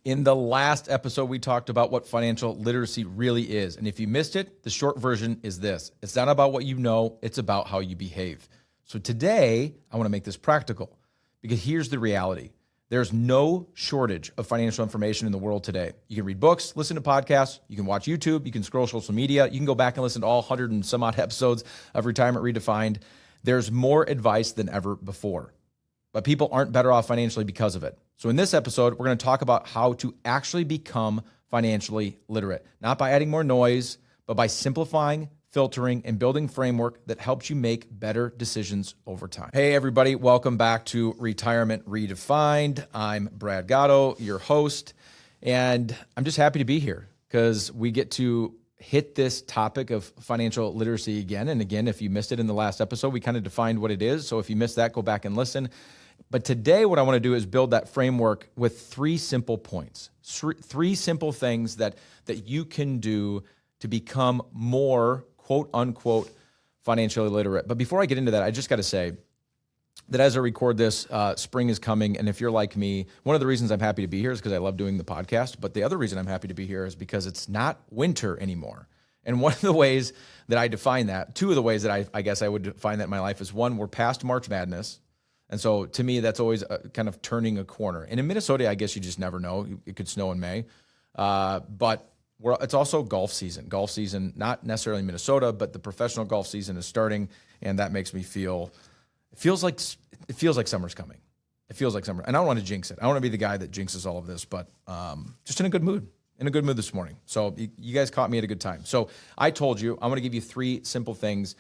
In the last episode, we talked about what financial literacy really is. And if you missed it, the short version is this. It's not about what you know, it's about how you behave. So today, I want to make this practical because here's the reality. There's no shortage of financial information in the world today. You can read books, listen to podcasts, you can watch YouTube, you can scroll social media, you can go back and listen to all 100 and some odd episodes of Retirement Redefined. There's more advice than ever before, but people aren't better off financially because of it. So in this episode, we're going to talk about how to actually become financially literate, not by adding more noise, but by simplifying, filtering, and building framework that helps you make better decisions over time. Hey, everybody. Welcome back to Retirement Redefined. I'm Brad Gotto, your host, and I'm just happy to be here because we get to hit this topic of financial literacy again and again. If you missed it in the last episode, we kind of defined what it is. So if you missed that, go back and listen. But today, what I want to do is build that framework with three simple points, three simple things that you can do to become more, quote unquote, financially literate. But before I get into that, I just got to say that as I record this, spring is coming. And if you're like me, one of the reasons I'm happy to be here is because I love doing the podcast. But the other reason I'm happy to be here is because it's not winter anymore. And one of the ways that I define that, two of the ways that I guess I would define that in my life is one, we're past March Madness. And so to me, that's always kind of turning a corner. And in Minnesota, I guess you just never know. It could snow in May. But it's also golf season. Golf season, not necessarily Minnesota, but the professional golf season is starting. And that makes me feel, it feels like summer's coming. It feels like summer. And I don't want to jinx it. I don't want to be the guy that jinxes all of this, but just in a good mood. In a good mood this morning. So you guys caught me at a good time. So I told you, I'm going to give you three simple things,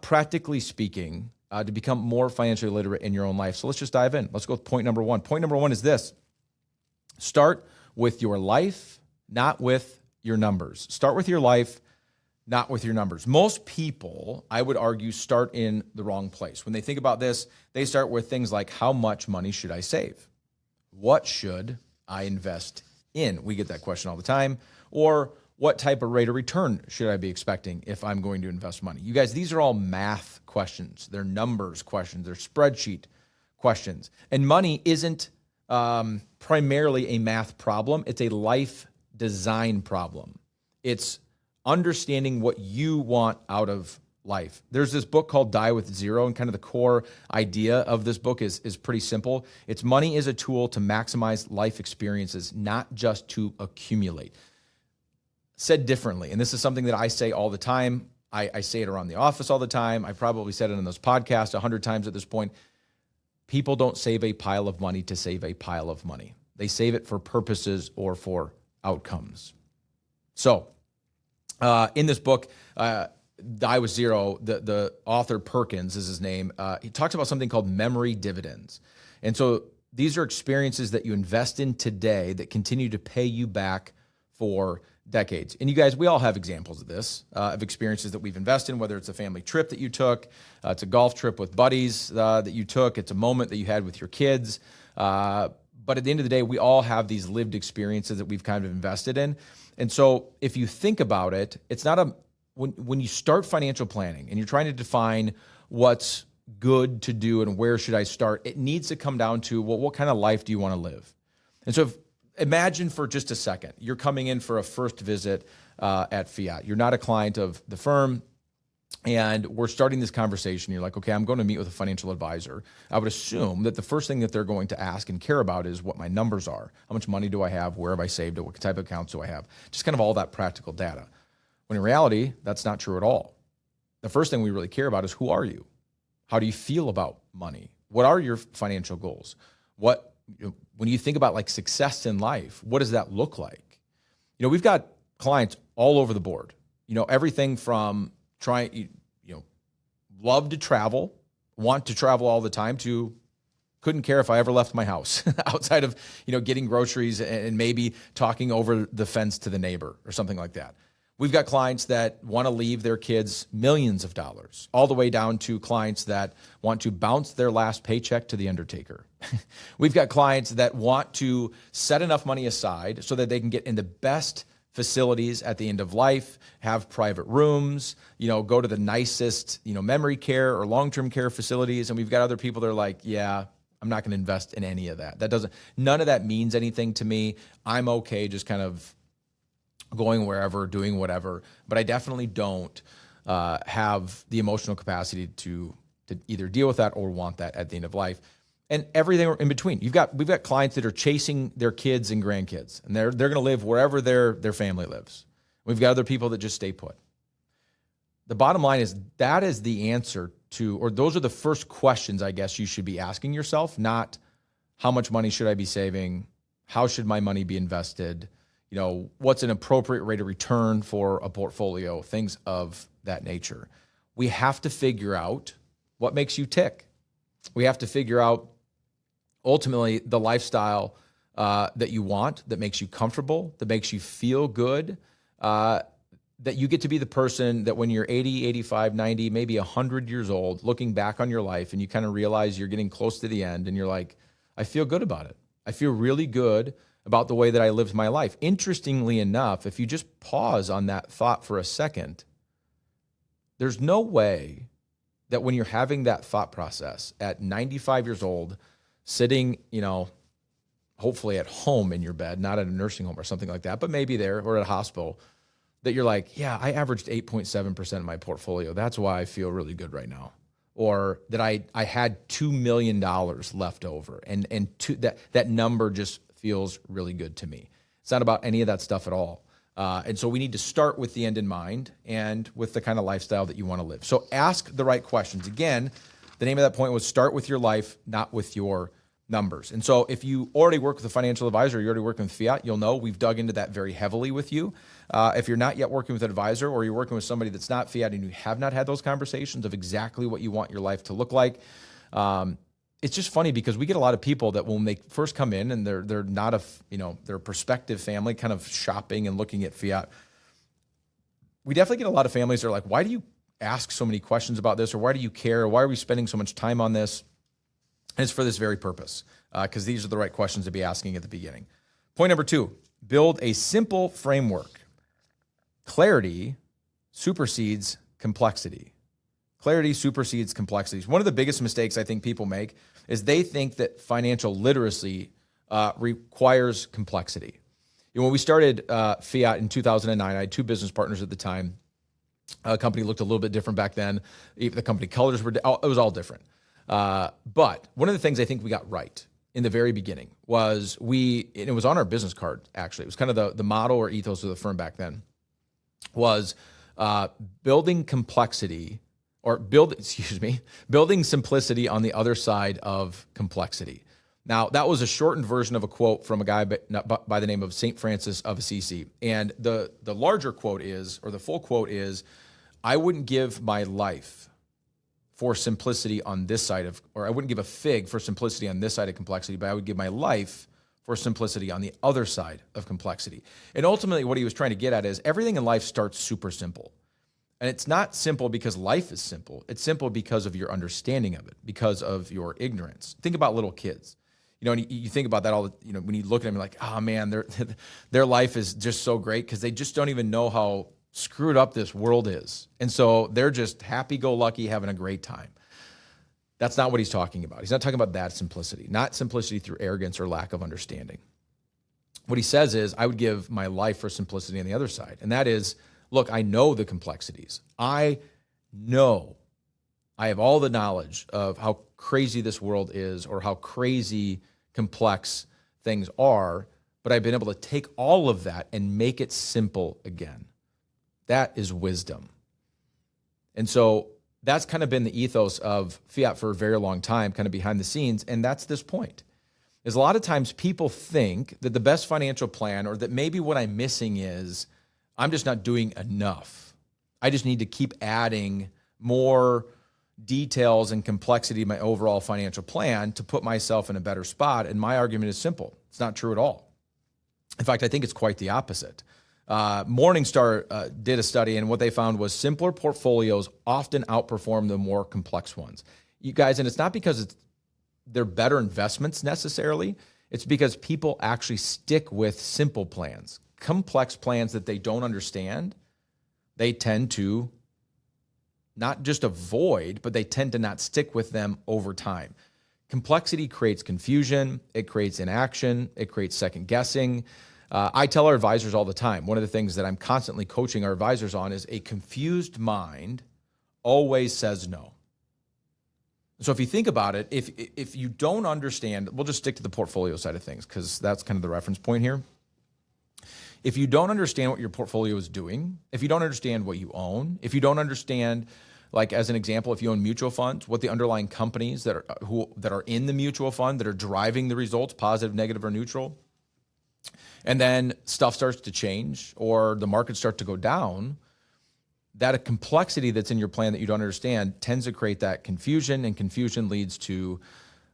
practically speaking, to become more financially literate in your own life. So let's just dive in. Let's go with point number one. Point number one is this. Start with your life, not with your numbers. Start with your life, not with your numbers. Most people, I would argue, start in the wrong place. When they think about this, they start with things like, how much money should I save? What should I invest in? We get that question all the time. Or what type of rate of return should I be expecting if I'm going to invest money? You guys, these are all math questions. They're numbers questions. They're spreadsheet questions. And money isn't primarily a math problem. It's a life design problem. It's understanding what you want out of life. There's this book called Die with Zero, and kind of the core idea of this book is pretty simple. It's money is a tool to maximize life experiences, not just to accumulate. Said differently, and this is something that I say all the time. I say it around the office all the time. I probably said it in those podcasts 100 times at this point. People don't save a pile of money to save a pile of money. They save it for purposes or for outcomes. So in this book, Die with Zero, the author Perkins is his name. He talks about something called memory dividends. And so these are experiences that you invest in today that continue to pay you back for decades. And you guys, we all have examples of this, of experiences that we've invested in, whether it's a family trip that you took, it's a golf trip with buddies that you took, it's a moment that you had with your kids. But at the end of the day, we all have these lived experiences that we've kind of invested in. And so if you think about it, it's not when you start financial planning and you're trying to define what's good to do and where should I start, it needs to come down to, well, what kind of life do you want to live? And so imagine for just a second, you're coming in for a first visit at Fiat. You're not a client of the firm, and we're starting this conversation. You're like, okay, I'm going to meet with a financial advisor. I would assume that the first thing that they're going to ask and care about is what my numbers are. How much money do I have? Where have I saved it? What type of accounts do I have? Just kind of all that practical data. When in reality, that's not true at all. The first thing we really care about is, who are you? How do you feel about money? What are your financial goals? When you think about like success in life, what does that look like? We've got clients all over the board. Everything from love to travel, want to travel all the time, to couldn't care if I ever left my house outside of, getting groceries and maybe talking over the fence to the neighbor or something like that. We've got clients that want to leave their kids millions of dollars, all the way down to clients that want to bounce their last paycheck to the undertaker. We've got clients that want to set enough money aside so that they can get in the best facilities at the end of life, have private rooms, go to the nicest, memory care or long-term care facilities. And we've got other people that are like, yeah, I'm not going to invest in any of that. None of that means anything to me. I'm okay just kind of going wherever, doing whatever, but I definitely don't have the emotional capacity to either deal with that or want that at the end of life. And everything in between. We've got clients that are chasing their kids and grandkids, and they're going to live wherever their family lives. We've got other people that just stay put. The bottom line is that is the answer to, or those are the first questions I guess you should be asking yourself, not how much money should I be saving? How should my money be invested? What's an appropriate rate of return for a portfolio? Things of that nature. We have to figure out what makes you tick. We have to figure out ultimately the lifestyle that you want, that makes you comfortable, that makes you feel good, that you get to be the person that when you're 80, 85, 90, maybe 100 years old, looking back on your life and you kind of realize you're getting close to the end and you're like, I feel good about it. I feel really good about the way that I lived my life. Interestingly enough, if you just pause on that thought for a second, there's no way that when you're having that thought process at 95 years old, sitting, hopefully at home in your bed, not at a nursing home or something like that, but maybe there or at a hospital, that you're like, yeah, I averaged 8.7% in my portfolio. That's why I feel really good right now. Or that I had $2 million left over. And that number just feels really good to me. It's not about any of that stuff at all. And so we need to start with the end in mind and with the kind of lifestyle that you want to live. So ask the right questions. Again, the name of that point was start with your life, not with your numbers. And so if you already work with a financial advisor, you're already working with Fiat, you'll know we've dug into that very heavily with you. If you're not yet working with an advisor or you're working with somebody that's not Fiat and you have not had those conversations of exactly what you want your life to look like, it's just funny because we get a lot of people that when they first come in and they're not they're a prospective family kind of shopping and looking at Fiat. We definitely get a lot of families that are like, why do you ask so many questions about this? Or why do you care? Why are we spending so much time on this? And it's for this very purpose, because these are the right questions to be asking at the beginning. Point number 2, build a simple framework. Clarity supersedes complexity. Clarity supersedes complexities. One of the biggest mistakes I think people make is they think that financial literacy requires complexity. When we started Fiat in 2009, I had 2 business partners at the time. A company looked a little bit different back then. Even the company colors it was all different. But one of the things I think we got right in the very beginning was it was on our business card, actually. It was kind of the motto or ethos of the firm back then was building complexity or building simplicity on the other side of complexity. Now, that was a shortened version of a quote from a guy by the name of St. Francis of Assisi. And the larger quote is, or the full quote is, I wouldn't give my life for simplicity on this side of, or I wouldn't give a fig for simplicity on this side of complexity, but I would give my life for simplicity on the other side of complexity. And ultimately what he was trying to get at is everything in life starts super simple. And it's not simple because life is simple. It's simple because of your understanding of it, because of your ignorance. Think about little kids. And you think about that when you look at them, you're like, oh man, their life is just so great because they just don't even know how screwed up this world is. And so they're just happy-go-lucky, having a great time. That's not what he's talking about. He's not talking about that simplicity, not simplicity through arrogance or lack of understanding. What he says is, I would give my life for simplicity on the other side. And that is, look, I know the complexities. I know I have all the knowledge of how crazy this world is or how crazy complex things are, but I've been able to take all of that and make it simple again. That is wisdom. And so that's kind of been the ethos of Fiat for a very long time, kind of behind the scenes. And that's this point. Is a lot of times people think that the best financial plan, or that maybe what I'm missing is I'm just not doing enough. I just need to keep adding more details and complexity to my overall financial plan to put myself in a better spot. And my argument is simple. It's not true at all. In fact, I think it's quite the opposite. Morningstar did a study, and what they found was simpler portfolios often outperform the more complex ones. You guys, and it's not because they're better investments necessarily. It's because people actually stick with simple plans. Complex plans that they don't understand, they tend to not just avoid, but they tend to not stick with them over time. Complexity creates confusion. It creates inaction. It creates second guessing. I tell our advisors all the time, one of the things that I'm constantly coaching our advisors on is a confused mind always says no. So if you think about it, if you don't understand, we'll just stick to the portfolio side of things because that's kind of the reference point here. If you don't understand what your portfolio is doing, if you don't understand what you own, if you don't understand, like as an example, if you own mutual funds, what the underlying companies that are in the mutual fund that are driving the results, positive, negative, or neutral, and then stuff starts to change or the markets start to go down, that a complexity that's in your plan that you don't understand tends to create that confusion, and confusion leads to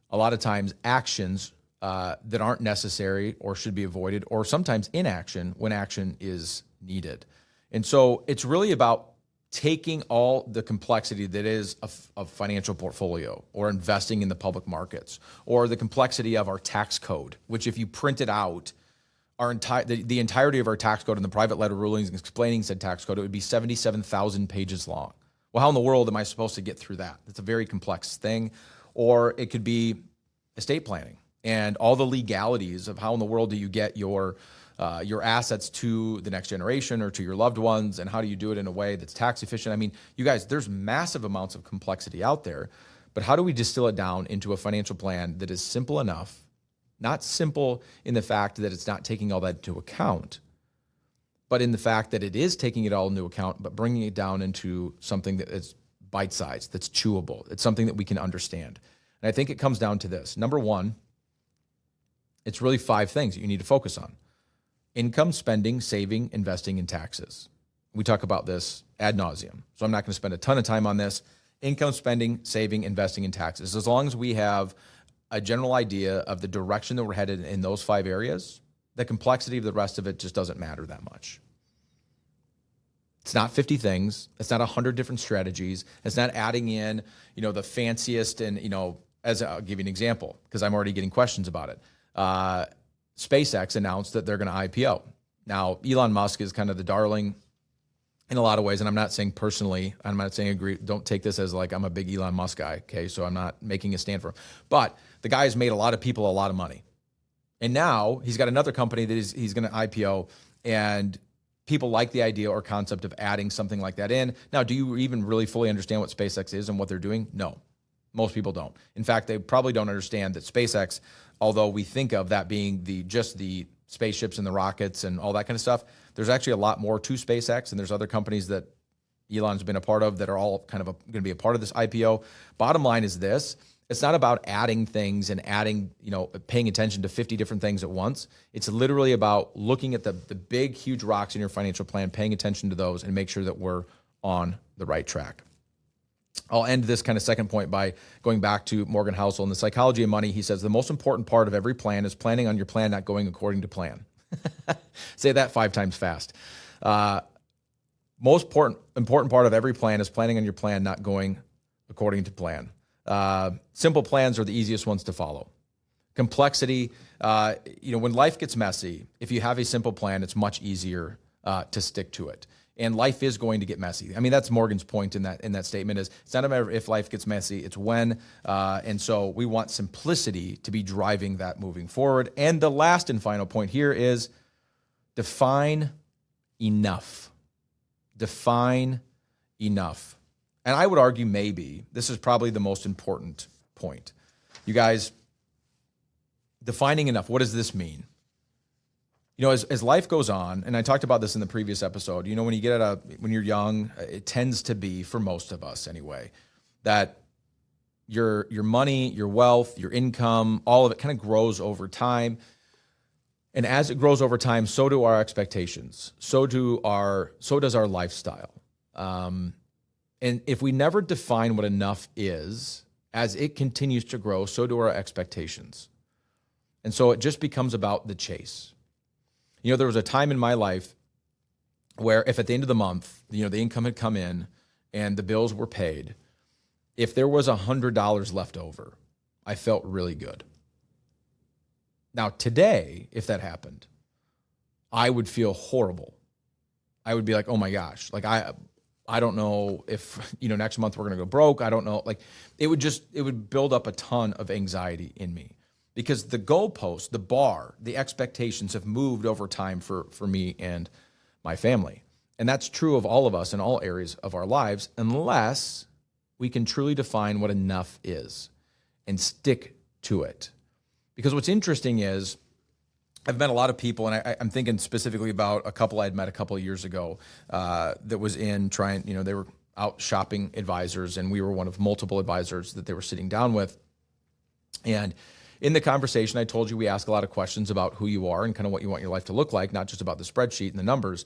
a lot of times actions that aren't necessary or should be avoided, or sometimes inaction when action is needed. And so it's really about taking all the complexity that is a financial portfolio or investing in the public markets, or the complexity of our tax code, which if you print it out, the entirety of our tax code and the private letter rulings explaining said tax code, it would be 77,000 pages long. Well, how in the world am I supposed to get through that? It's a very complex thing. Or it could be estate planning and all the legalities of how in the world do you get your assets to the next generation or to your loved ones, and how do you do it in a way that's tax efficient? I mean, you guys, there's massive amounts of complexity out there, but how do we distill it down into a financial plan that is simple enough? Not simple in the fact that it's not taking all that into account, but in the fact that it is taking it all into account, but bringing it down into something that is bite-sized, that's chewable. It's something that we can understand. And I think it comes down to this. Number one, it's really 5 things that you need to focus on: income, spending, saving, investing, and taxes. We talk about this ad nauseum, so I'm not going to spend a ton of time on this. Income, spending, saving, investing, and taxes. As long as we have a general idea of the direction that we're headed in those 5 areas, the complexity of the rest of it just doesn't matter that much. It's not 50 things. It's not 100 different strategies. It's not adding in, the fanciest and, as I'll give you an example, because I'm already getting questions about it. SpaceX announced that they're going to IPO. Now, Elon Musk is kind of the darling in a lot of ways, and I'm not saying personally, I'm not saying agree, don't take this as like I'm a big Elon Musk guy, okay? So I'm not making a stand for him. But the guy has made a lot of people a lot of money. And now he's got another company that he's going to IPO, and people like the idea or concept of adding something like that in. Now, do you even really fully understand what SpaceX is and what they're doing? No, most people don't. In fact, they probably don't understand that SpaceX, although we think of that being just the spaceships and the rockets and all that kind of stuff, there's actually a lot more to SpaceX, and there's other companies that Elon's been a part of that are all kind of going to be a part of this IPO. Bottom line is this: it's not about adding things and paying attention to 50 different things at once. It's literally about looking at the big, huge rocks in your financial plan, paying attention to those, and make sure that we're on the right track. I'll end this kind of second point by going back to Morgan Housel. In The Psychology of Money, he says, the most important part of every plan is planning on your plan not going according to plan. Say that 5 times fast. Most important part of every plan is planning on your plan not going according to plan. Simple plans are the easiest ones to follow. Complexity, when life gets messy, if you have a simple plan, it's much easier to stick to it. And life is going to get messy. I mean, that's Morgan's point in that statement is it's not a matter of if life gets messy, it's when. And so we want simplicity to be driving that moving forward. And the last and final point here is define enough. Define enough. And I would argue maybe this is probably the most important point. You guys, defining enough, what does this mean? As life goes on, and I talked about this in the previous episode, when you when you're young, it tends to be, for most of us anyway, that your money, your wealth, your income, all of it kind of grows over time. And as it grows over time, so do our expectations. So does our lifestyle. And if we never define what enough is, as it continues to grow, so do our expectations. And so it just becomes about the chase. There was a time in my life where if at the end of the month, the income had come in and the bills were paid, if there was $100 left over, I felt really good. Now today, if that happened, I would feel horrible. I would be like, oh my gosh, like I I don't know if, next month we're going to go broke. I don't know. Like it would build up a ton of anxiety in me because the goalpost, the bar, the expectations have moved over time for me and my family. And that's true of all of us in all areas of our lives, unless we can truly define what enough is and stick to it. Because what's interesting is I've met a lot of people, and I'm thinking specifically about a couple I'd met a couple of years ago that was they were out shopping advisors, and we were one of multiple advisors that they were sitting down with. And in the conversation, I told you we ask a lot of questions about who you are and kind of what you want your life to look like, not just about the spreadsheet and the numbers.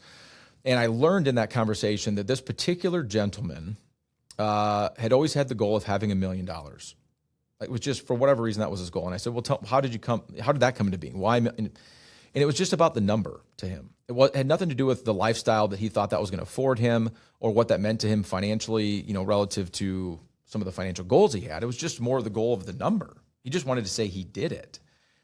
And I learned in that conversation that this particular gentleman had always had the goal of having $1 million. It was just for whatever reason that was his goal. And I said, well, how did that come into being? Why? And it was just about the number to him. It had nothing to do with the lifestyle that he thought that was going to afford him or what that meant to him financially, relative to some of the financial goals he had. It was just more the goal of the number. He just wanted to say he did it.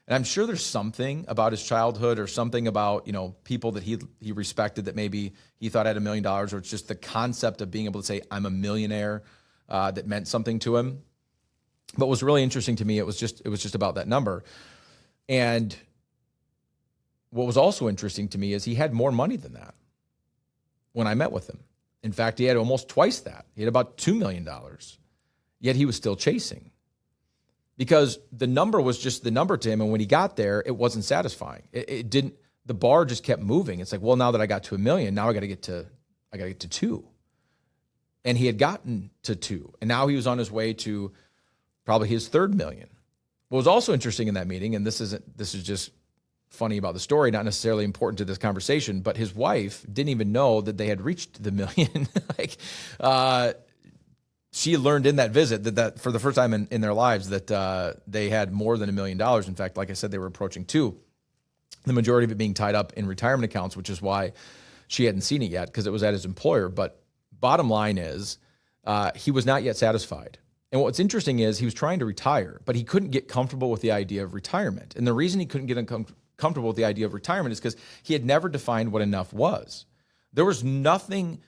And I'm sure there's something about his childhood or something about, people that he respected that maybe he thought had $1 million, or it's just the concept of being able to say, I'm a millionaire, that meant something to him. But what was really interesting to me, it was just about that number. And what was also interesting to me is he had more money than that when I met with him. In fact, he had almost twice that. He had about $2 million, yet he was still chasing. Because the number was just the number to him, and when he got there, it wasn't satisfying. It didn't. The bar just kept moving. It's like, well, now that I got to $1 million, now I got to get to 2, and he had gotten to 2, and now he was on his way to probably his third million. What was also interesting in that meeting, and this is just funny about the story, not necessarily important to this conversation, but his wife didn't even know that they had reached the million. She learned in that visit that for the first time in their lives that they had more than $1 million. In fact, like I said, they were approaching 2. The majority of it being tied up in retirement accounts, which is why she hadn't seen it yet, because it was at his employer. But bottom line is, he was not yet satisfied. And what's interesting is he was trying to retire, but he couldn't get comfortable with the idea of retirement. And the reason he couldn't get comfortable with the idea of retirement is because he had never defined what enough was. There was nothing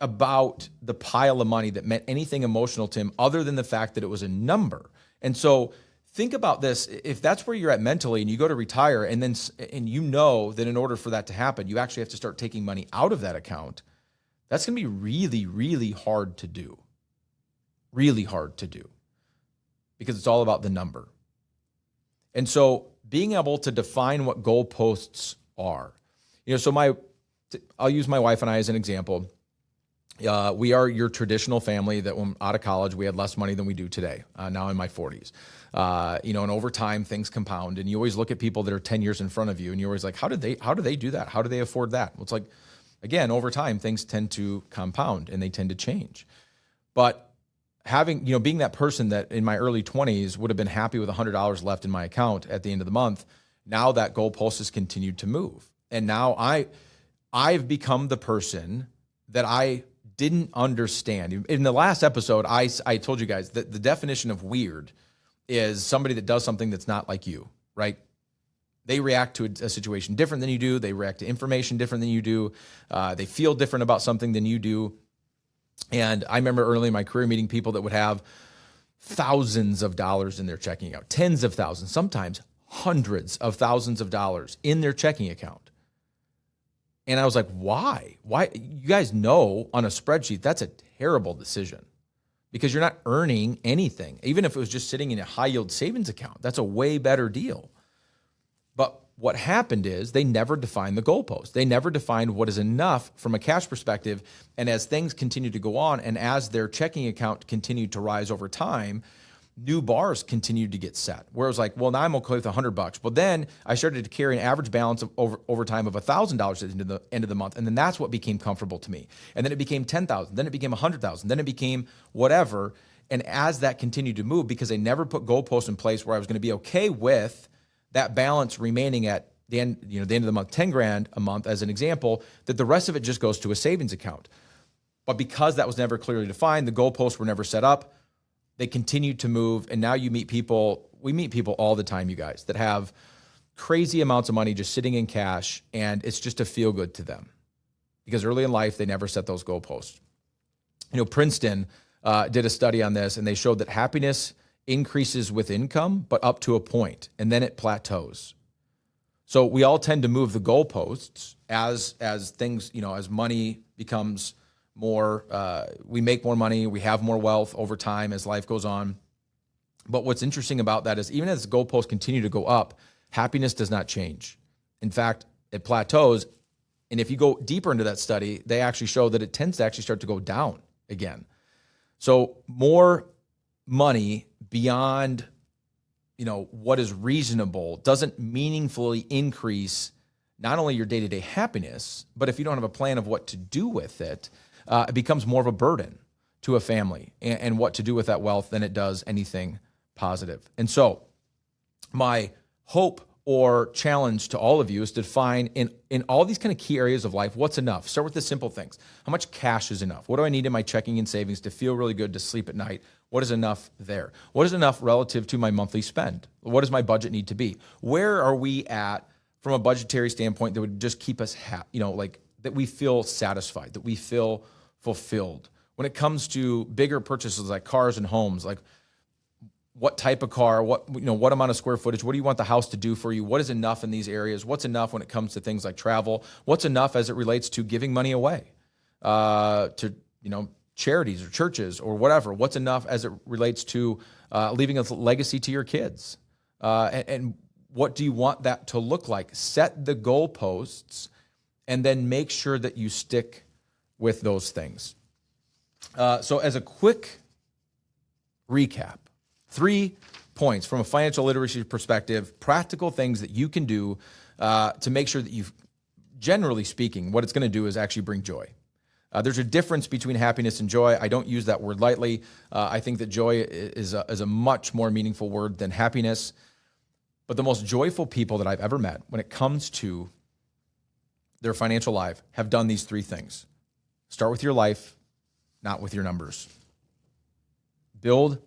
about the pile of money that meant anything emotional to him other than the fact that it was a number. And so think about this. If that's where you're at mentally and you go to retire and that in order for that to happen, you actually have to start taking money out of that account, that's going to be really, really hard to do. Really hard to do because it's all about the number. And so being able to define what goalposts are, I'll use my wife and I as an example. We are your traditional family that when out of college, we had less money than we do today, now in my 40s. And over time things compound, and you always look at people that are 10 years in front of you and you're always like, how do they do that? How do they afford that? Well, it's like, again, over time, things tend to compound and they tend to change. But being that person that in my early 20s would have been happy with $100 left in my account at the end of the month, now that goalpost has continued to move. And now I've become the person that I didn't understand. In the last episode, I told you guys that the definition of weird is somebody that does something that's not like you, right? They react to a situation different than you do. They react to information different than you do. They feel different about something than you do. And I remember early in my career meeting people that would have thousands of dollars in their checking account, tens of thousands, sometimes hundreds of thousands of dollars in their checking account. And I was like, why? Why? You guys know on a spreadsheet, that's a terrible decision because you're not earning anything. Even if it was just sitting in a high yield savings account, that's a way better deal. But what happened is they never defined the goalpost. They never defined what is enough from a cash perspective. And as things continue to go on and as their checking account continued to rise over time, new bars continued to get set. Where it was like, well, now I'm okay with $100. But then I started to carry an average balance of over time of $1,000 at the end of the month. And then that's what became comfortable to me. And then it became $10,000. Then it became $100,000. Then it became whatever. And as that continued to move, because I never put goalposts in place where I was going to be okay with that balance remaining at the end, the end of the month, 10 grand a month as an example, that the rest of it just goes to a savings account. But because that was never clearly defined, the goalposts were never set up, they continued to move. And now we meet people all the time, you guys, that have crazy amounts of money just sitting in cash, and it's just a feel good to them because early in life, they never set those goalposts. Princeton did a study on this, and they showed that happiness increases with income, but up to a point, and then it plateaus. So we all tend to move the goalposts as things, as money becomes more, we make more money, we have more wealth over time as life goes on. But what's interesting about that is even as the goalposts continue to go up, happiness does not change. In fact, it plateaus. And if you go deeper into that study, they actually show that it tends to actually start to go down again. So more money beyond, what is reasonable doesn't meaningfully increase not only your day-to-day happiness, but if you don't have a plan of what to do with it, it becomes more of a burden to a family and what to do with that wealth than it does anything positive. And so my hope or challenge to all of you is to define in all these kind of key areas of life, what's enough? Start with the simple things. How much cash is enough? What do I need in my checking and savings to feel really good to sleep at night? What is enough there? What is enough relative to my monthly spend? What does my budget need to be? Where are we at from a budgetary standpoint that would just keep us that we feel satisfied, that we feel fulfilled? When it comes to bigger purchases like cars and homes, like what type of car, what amount of square footage, what do you want the house to do for you? What is enough in these areas? What's enough when it comes to things like travel? What's enough as it relates to giving money away to charities or churches or whatever? What's enough as it relates to leaving a legacy to your kids? And what do you want that to look like? Set the goalposts and then make sure that you stick with those things. So as a quick recap, 3 points from a financial literacy perspective, practical things that you can do to make sure that you've, generally speaking, what it's going to do is actually bring joy. There's a difference between happiness and joy. I don't use that word lightly. I think that joy is a much more meaningful word than happiness. But the most joyful people that I've ever met when it comes to their financial life have done these 3 things. Start with your life, not with your numbers. Build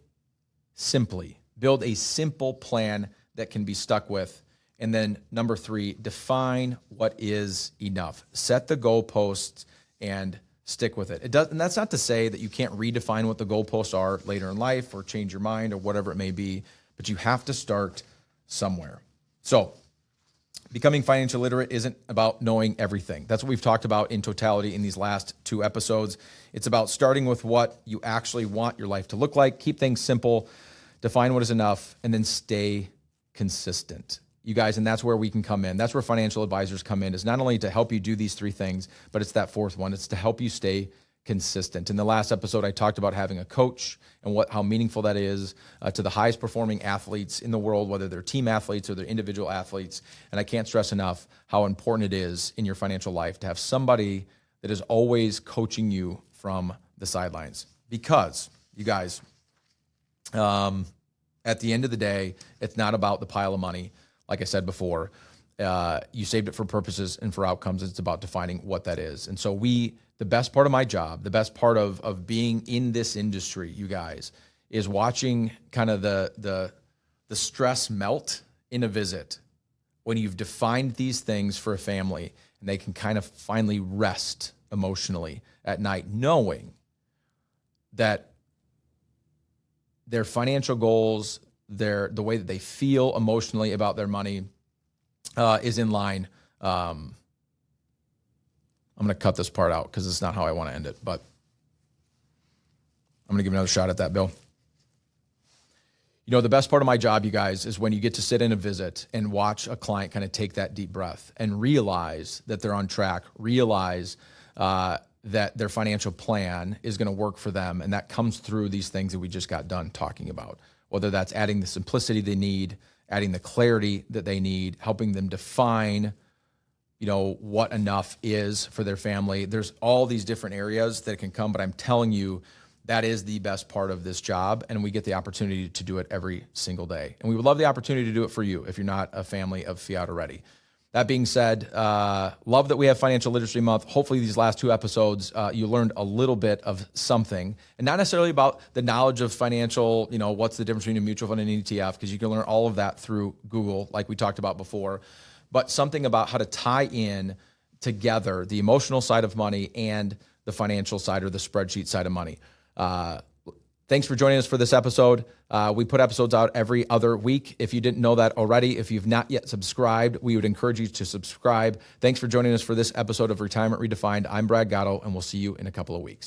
a simple plan that can be stuck with. And then number 3, define what is enough. Set the goalposts and stick with it. And that's not to say that you can't redefine what the goalposts are later in life or change your mind or whatever it may be, but you have to start somewhere. So becoming financially literate isn't about knowing everything. That's what we've talked about in totality in these last 2 episodes. It's about starting with what you actually want your life to look like. Keep things simple. Define what is enough, and then stay consistent. You guys, and that's where we can come in. That's where financial advisors come in, is not only to help you do these 3 things, but it's that 4th one. It's to help you stay consistent. In the last episode, I talked about having a coach and how meaningful that is to the highest performing athletes in the world, whether they're team athletes or they're individual athletes. And I can't stress enough how important it is in your financial life to have somebody that is always coaching you from the sidelines. Because, you guys, at the end of the day, it's not about the pile of money. Like I said before, you saved it for purposes and for outcomes. It's about defining what that is. And so the best part of my job, the best part of being in this industry, you guys, is watching kind of the stress melt in a visit when you've defined these things for a family and they can kind of finally rest emotionally at night, knowing that their financial goals, the way that they feel emotionally about their money is in line. I'm going to cut this part out because it's not how I want to end it, but I'm going to give another shot at that, Bill. The best part of my job, you guys, is when you get to sit in a visit and watch a client kind of take that deep breath and realize that they're on track, realize that their financial plan is going to work for them. And that comes through these things that we just got done talking about, whether that's adding the simplicity they need, adding the clarity that they need, helping them define, what enough is for their family. There's all these different areas that can come, but I'm telling you, that is the best part of this job. And we get the opportunity to do it every single day. And we would love the opportunity to do it for you if you're not a family of Fiat already. That being said, love that we have Financial Literacy Month. Hopefully these last 2 episodes, you learned a little bit of something, and not necessarily about the knowledge of financial, what's the difference between a mutual fund and an ETF, because you can learn all of that through Google, like we talked about before, but something about how to tie in together the emotional side of money and the the financial side or the spreadsheet side of money. Thanks for joining us for this episode. We put episodes out every other week. If you didn't know that already, if you've not yet subscribed, we would encourage you to subscribe. Thanks for joining us for this episode of Retirement Redefined. I'm Brad Gotto, and we'll see you in a couple of weeks.